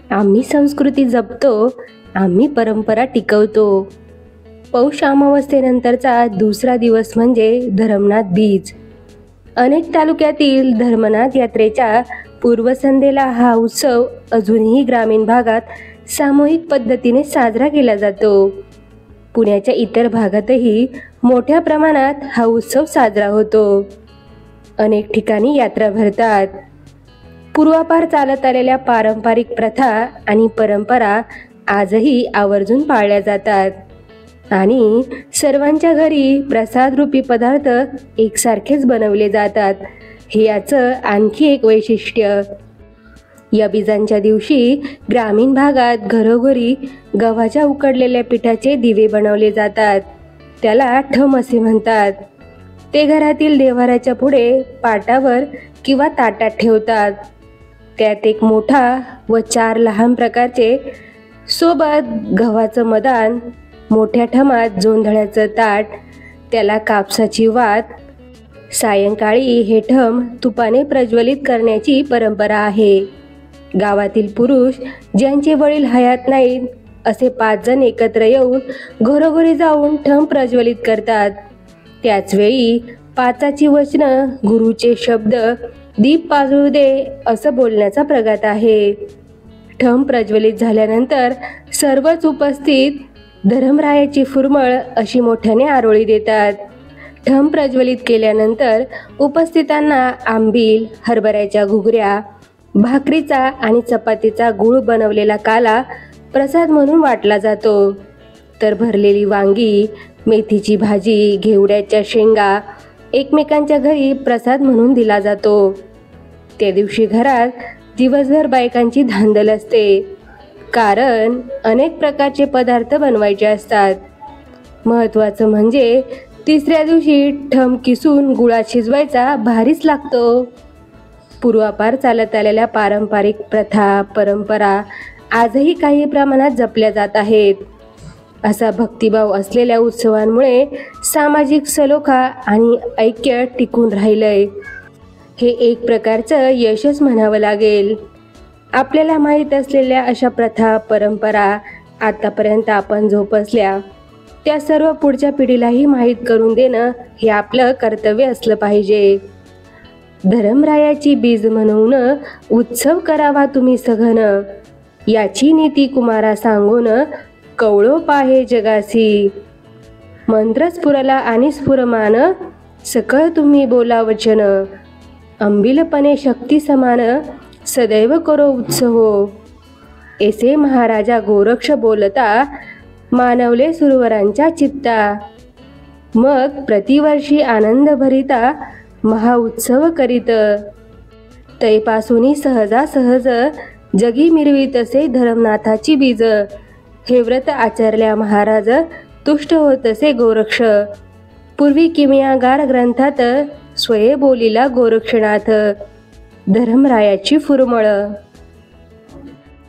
आम्ही संस्कृती जपतो, आम्ही परंपरा टिकवतो. पौष अमावस्येनंतरचा दुसरा दिवस म्हणजे धर्मनाथ बीज. अनेक तालुक्यातील धर्मनाथ यात्रेच्या पूर्वसंध्येला हा उत्सव अजूनही ग्रामीण भागात सामूहिक पद्धतीने साजरा केला जातो. पुण्याच्या इतर भागातही मोठ्या प्रमाणात हा उत्सव साजरा होतो. अनेक ठिकाणी यात्रा भरतात. पूर्वापार चालत आलेल्या पारंपरिक प्रथा आणि परंपरा आजही आवर्जून पाळल्या जातात आणि सर्वांच्या घरी प्रसादरूपी पदार्थ एकसारखेच बनवले जातात. हे याचं आणखी एक वैशिष्ट्य. या बीजांच्या दिवशी ग्रामीण भागात घरोघरी गव्हाच्या उकडलेल्या पिठाचे दिवे बनवले जातात. त्याला ठम असे म्हणतात. ते घरातील देव्हाऱ्याच्या पुढे पाटावर किंवा ताटात ठेवतात. त्यात एक मोठा व 4 लहान प्रकारचे सोबत गव्हाचं मदान, मोठ्या ठमात जोंधळ्याचं ताट, त्याला कापसाची वात. सायंकाळी हे ठम तुपाने प्रज्वलित करण्याची परंपरा आहे. गावातील पुरुष ज्यांचे वडील हयात नाहीत असे 5 जण एकत्र येऊन घरोघरी जाऊन ठम प्रज्वलित करतात. त्याचवेळी 5ची वचनं, गुरुचे शब्द, दीप पाजळू दे असं बोलण्याचा प्रघात आहे. ठम प्रज्वलित झाल्यानंतर सर्वच उपस्थित धर्मरायाची फुरमळ अशी मोठ्याने आरोळी देतात. ठम प्रज्वलित केल्यानंतर उपस्थितांना आंबील, हरभऱ्याच्या घुगऱ्या, भाकरीचा आणि चपातीचा गूळ बनवलेला काला प्रसाद म्हणून वाटला जातो. तर भरलेली वांगी, मेथीची भाजी, घेवड्याच्या शेंगा एकमेकांच्या घरी प्रसाद म्हणून दिला जातो. त्या दिवशी घरात दिवसभर बायकांची धांदल असते, कारण अनेक प्रकारचे पदार्थ बनवायचे असतात. महत्त्वाचं म्हणजे तिसऱ्या दिवशी ठम किसून गुळात शिजवायचा भारीच लागतो. पूर्वापार चालत आलेल्या पारंपरिक प्रथा, परंपरा आजही काही प्रमाणात जपल्या जात आहेत. असा भक्तिभाव असलेल्या उत्सवांमुळे सामाजिक सलोखा आणि ऐक्य टिकून राहिलंय. हे एक प्रकारचं यशच म्हणावं लागेल. आपल्याला माहीत असलेल्या अशा प्रथा, परंपरा आतापर्यंत आपण जोपासल्या त्या सर्व पुढच्या पिढीलाही माहीत करून देणं हे आपलं कर्तव्य असलं पाहिजे. धर्मरायाची बीज म्हणून उत्सव करावा तुम्ही सघन, याची नीती कुमारा सांगून कवळो पाहे जगासी. मंत्र स्फुरला आणि स्फुरमान, सकळ तुम्ही बोला वचन. अंबिलपणे शक्ती समान, सदैव करो उत्सव. ऐसे महाराजा गोरक्ष बोलता, मानवले सुरवरांच्या चित्ता. मग प्रतिवर्षी आनंद भरिता, महाउत्सव करीत. तैपासूनी सहजासहज, जगी मिरवीत असे धर्मनाथाची बीज. हे व्रत आचरल्या महाराज, तुष्ट होत असे गोरक्ष. पूर्वी किमयागार ग्रंथात, स्वये बोलिला गोरक्षनाथ. धर्मरायाची फुरमळ.